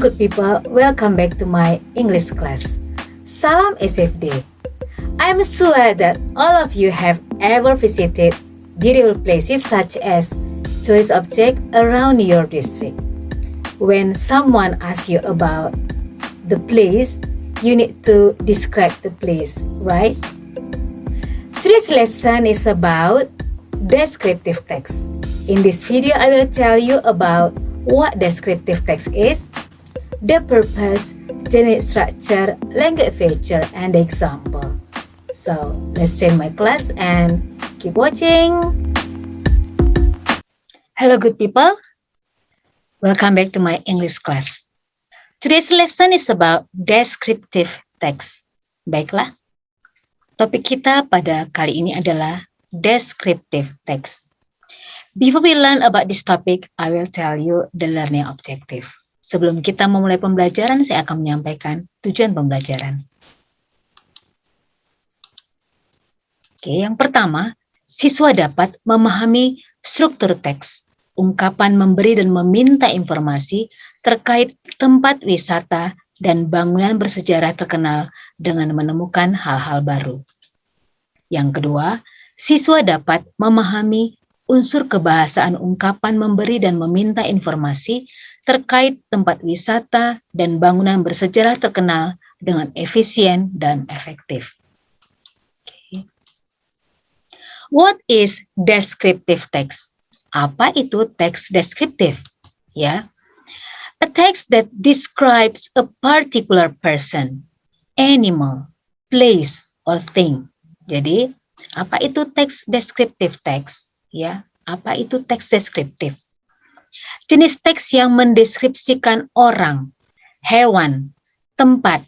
good people, welcome back to my English class. Salam SFD. I'm sure that all of you have ever visited beautiful places such as tourist objects around your district. When someone asks you about the place, you need to describe the place, right? Today's lesson is about descriptive text. In this video, I will tell you about what descriptive text is, the purpose, generic structure, language feature, and the example. So, let's join my class and keep watching. Hello good people, welcome back to my English class. Today's lesson is about descriptive text. Baiklah, topik kita pada kali ini adalah descriptive text. Before we learn about this topic, I will tell you the learning objective. Sebelum kita memulai pembelajaran, saya akan menyampaikan tujuan pembelajaran. Oke, yang pertama, siswa dapat memahami struktur teks, ungkapan memberi dan meminta informasi terkait tempat wisata dan bangunan bersejarah terkenal dengan menemukan hal-hal baru. Yang kedua, siswa dapat memahami unsur kebahasaan ungkapan memberi dan meminta informasi terkait tempat wisata dan bangunan bersejarah terkenal dengan efisien dan efektif. Okay. What is descriptive text? Apa itu teks deskriptif? Ya, a text that describes a particular person, animal, place, or thing. Jadi, apa itu teks deskriptif text? Ya, apa itu teks deskriptif? Jenis teks yang mendeskripsikan orang, hewan, tempat,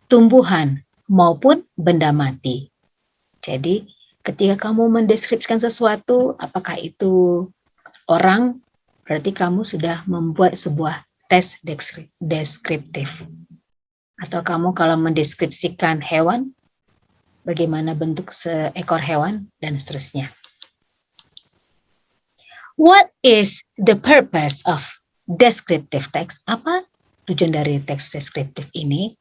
tumbuhan, maupun benda mati. Jadi, ketika kamu mendeskripsikan sesuatu, apakah itu orang, berarti kamu sudah membuat sebuah teks deskriptif. Atau kamu kalau mendeskripsikan hewan, bagaimana bentuk seekor hewan, dan seterusnya. What is the purpose of descriptive text? Apa tujuan dari teks deskriptif ini?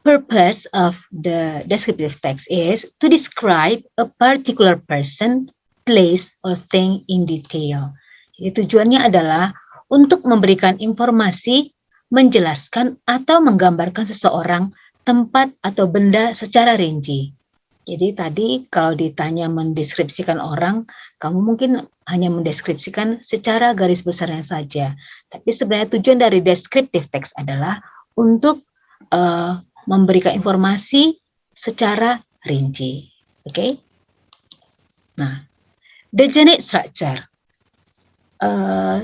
Purpose of the descriptive text is to describe a particular person, place, or thing in detail. Jadi tujuannya adalah untuk memberikan informasi, menjelaskan atau menggambarkan seseorang, tempat atau benda secara rinci. Jadi tadi kalau ditanya mendeskripsikan orang, kamu mungkin hanya mendeskripsikan secara garis besarnya saja. Tapi sebenarnya tujuan dari descriptive text adalah untuk memberikan informasi secara rinci. Oke? Nah, the generic structure.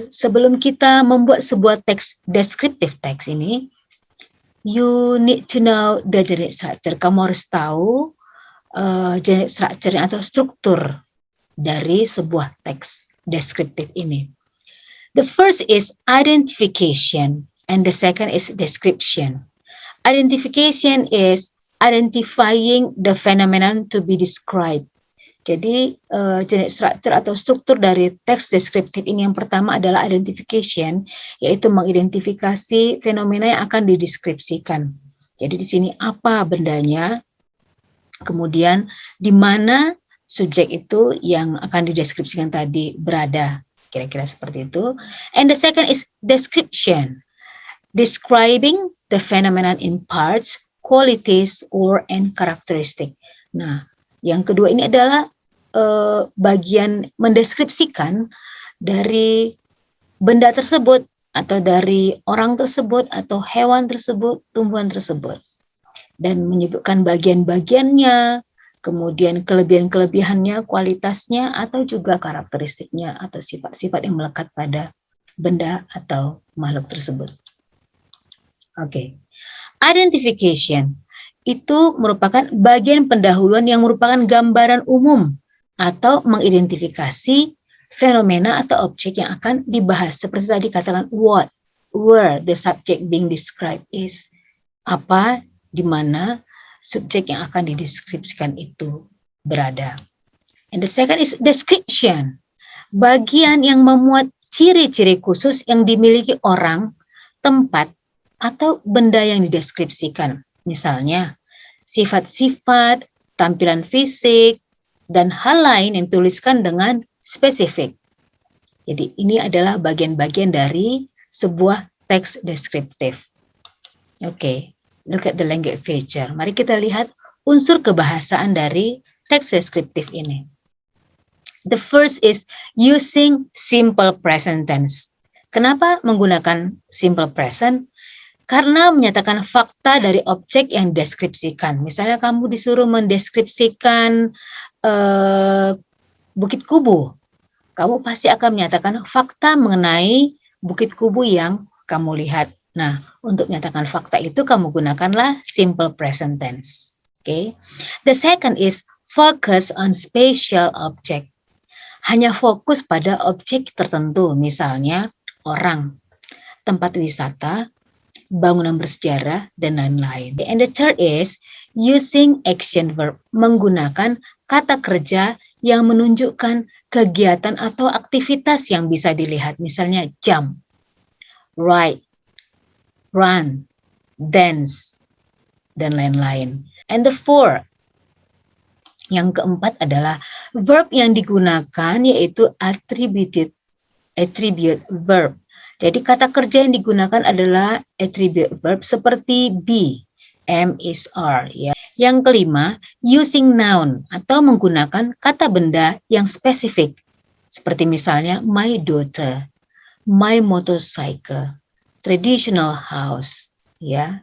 Sebelum kita membuat sebuah teks descriptive text ini, you need to know the generic structure. Kamu harus tahu generic structure atau struktur dari sebuah teks deskriptif ini. The first is identification and the second is description. Identification is identifying the phenomenon to be described. Jadi generic structure atau struktur dari teks deskriptif ini yang pertama adalah identification, yaitu mengidentifikasi fenomena yang akan dideskripsikan. Jadi di sini apa bendanya, kemudian di mana subjek itu yang akan dideskripsikan tadi berada, kira-kira seperti itu. And the second is description, describing the phenomenon in parts, qualities, or and characteristic. Nah, yang kedua ini adalah bagian mendeskripsikan dari benda tersebut atau dari orang tersebut atau hewan tersebut, tumbuhan tersebut, dan menyebutkan bagian-bagiannya, kemudian kelebihan-kelebihannya, kualitasnya, atau juga karakteristiknya atau sifat-sifat yang melekat pada benda atau makhluk tersebut. Oke. Identification itu merupakan bagian pendahuluan yang merupakan gambaran umum atau mengidentifikasi fenomena atau objek yang akan dibahas. Seperti tadi katakan what, where the subject being described is. Apa, di mana subjek yang akan dideskripsikan itu berada. And the second is description. Bagian yang memuat ciri-ciri khusus yang dimiliki orang, tempat, atau benda yang dideskripsikan. Misalnya, sifat-sifat, tampilan fisik, dan hal lain yang dituliskan dengan spesifik. Jadi ini adalah bagian-bagian dari sebuah teks deskriptif. Oke, look at the language feature. Mari kita lihat unsur kebahasaan dari teks deskriptif ini. The first is using simple present tense. Kenapa menggunakan simple present? Karena menyatakan fakta dari objek yang dideskripsikan. Misalnya kamu disuruh mendeskripsikan Bukit Kubu. Kamu pasti akan menyatakan fakta mengenai Bukit Kubu yang kamu lihat. Nah, untuk menyatakan fakta itu kamu gunakanlah simple present tense. Okay. The second is focus on special object. Hanya fokus pada objek tertentu, misalnya orang, tempat wisata, bangunan bersejarah, dan lain-lain. And the third is using action verb, menggunakan kata kerja yang menunjukkan kegiatan atau aktivitas yang bisa dilihat, misalnya jump, ride, run, dance, dan lain-lain. And the fourth, yang keempat adalah verb yang digunakan yaitu attribute verb. Jadi kata kerja yang digunakan adalah attribute verb seperti be, am, is, are. Ya. Yang kelima, using noun atau menggunakan kata benda yang spesifik. Seperti misalnya my daughter, my motorcycle, traditional house, ya,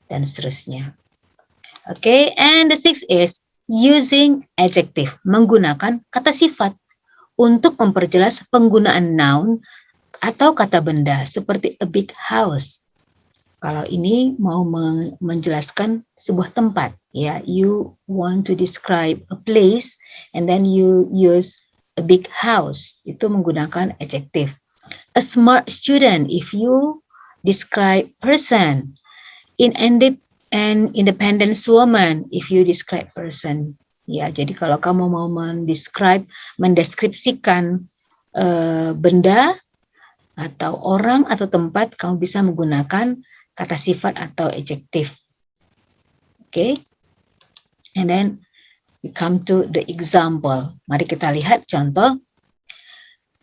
dan seterusnya. Okay, and the sixth is using adjective, menggunakan kata sifat untuk memperjelas penggunaan noun atau kata benda seperti a big house. Kalau ini mau menjelaskan sebuah tempat, ya, you want to describe a place and then you use a big house, itu menggunakan adjective. A smart student, if you describe person. An independent woman, if you describe person. Ya, jadi kalau kamu mau mendeskripsikan benda atau orang atau tempat, kamu bisa menggunakan kata sifat atau adjektif. Okay? And then we come to the example. Mari kita lihat contoh.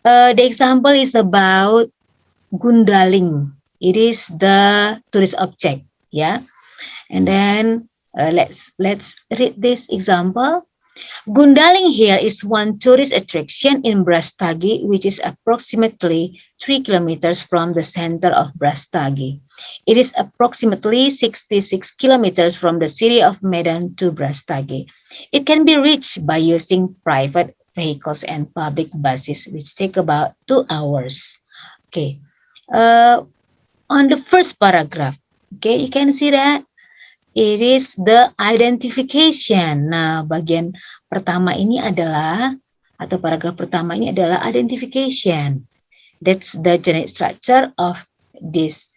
The example is about gundaling. It is the tourist object. Yeah. And then let's read this example. Gundaling Hill is one tourist attraction in Brastagi, which is approximately 3 kilometers from the center of Brastagi. It is approximately 66 kilometers from the city of Medan to Brastagi. It can be reached by using private vehicles and public buses, which take about 2 hours. Okay. On the first paragraph, okay, you can see that it is the identification. Nah, bagian pertama ini adalah, atau paragraf pertama ini adalah identification. That's the generic structure of this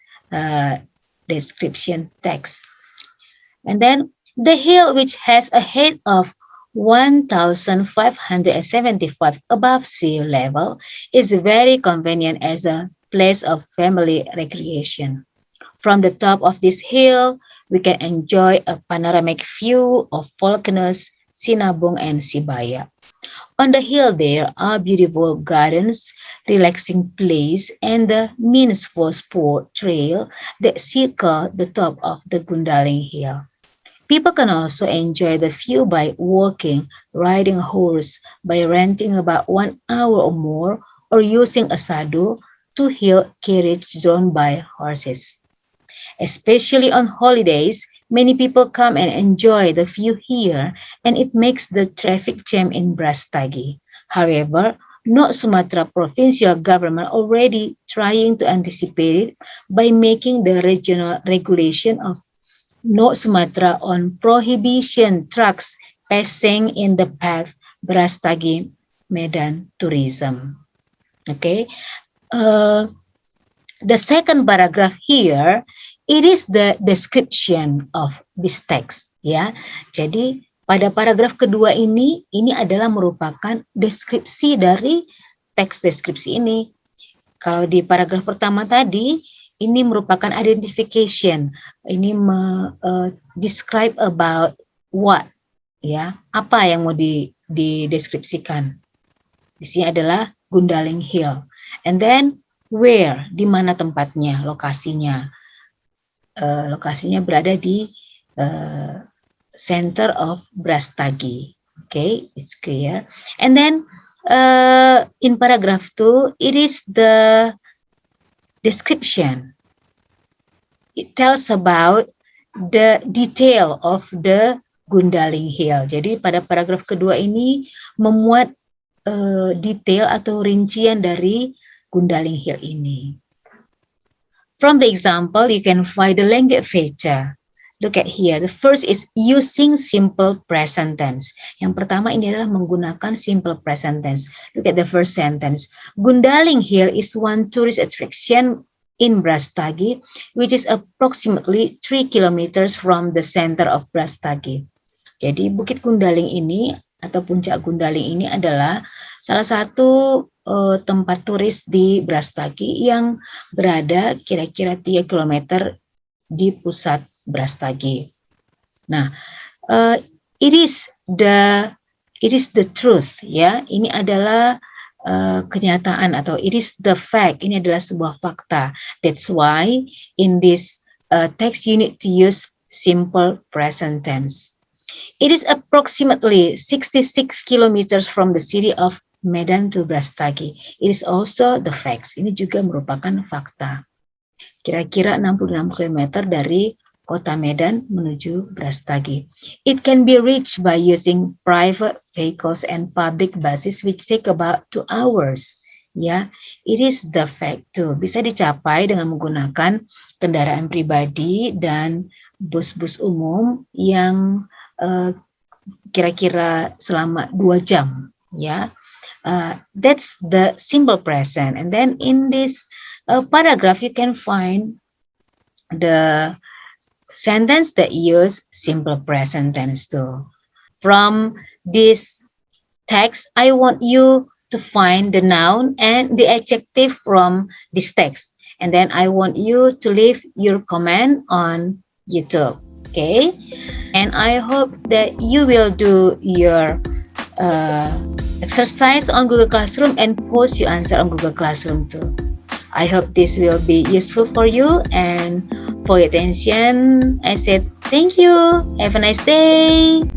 description text. And then, the hill which has a height of 1,575 above sea level is very convenient as a place of family recreation. From the top of this hill, we can enjoy a panoramic view of volcanoes Sinabung and Sibaya. On the hill there are beautiful gardens, relaxing place, and the means for sport trail that circle the top of the Gundaling Hill. People can also enjoy the view by walking, riding a horse, by renting about 1 hour or more, or using a sado, two-hill carriage drawn by horses. Especially on holidays, many people come and enjoy the view here, and it makes the traffic jam in Brastagi. However, North Sumatra provincial government already trying to anticipate it by making the regional regulation of North Sumatra on prohibition trucks passing in the path Brastagi Medan tourism. Okay, the second paragraph here, it is the description of this text, ya. Jadi pada paragraf kedua ini adalah merupakan deskripsi dari teks deskripsi ini. Kalau di paragraf pertama tadi, ini merupakan identification. Ini describe about what, ya, apa yang mau dideskripsikan. Di sini adalah Gundaling Hill. And then where, di mana tempatnya, lokasinya. Lokasinya berada di center of Brastagi. Okay, it's clear. And then in paragraph 2, it is the description. It tells about the detail of the Gundaling Hill. Jadi pada paragraf kedua ini memuat detail atau rincian dari Gundaling Hill ini. From the example, you can find the language feature. Look at here. The first is using simple present tense. Yang pertama ini adalah menggunakan simple present tense. Look at the first sentence. Gundaling Hill is one tourist attraction in Brastagi, which is approximately 3 kilometers from the center of Brastagi. Jadi Bukit Gundaling ini atau Puncak Gundaling ini adalah salah satu tempat turis di Brastagi yang berada kira-kira 3 km di pusat Brastagi. Nah, it is the truth, ya. Ini adalah kenyataan atau it is the fact. Ini adalah sebuah fakta. That's why in this text you need to use simple present tense. It is approximately 66 kilometers from the city of Medan to Brastagi. It is also the facts. Ini juga merupakan fakta. Kira-kira 66 km dari kota Medan menuju Brastagi. It can be reached by using private vehicles and public buses which take about 2 hours. Ya, it is the fact too. Bisa dicapai dengan menggunakan kendaraan pribadi dan bus-bus umum yang kira-kira selama 2 jam. Ya, that's the simple present. And then in this paragraph you can find the sentence that use simple present tense too. From this text, I want you to find the noun and the adjective from this text. And then I want you to leave your comment on YouTube. Okay? And I hope that you will do your exercise on Google Classroom and post your answer on Google Classroom too. I hope this will be useful for you, and for your attention, I said thank you. Have a nice day.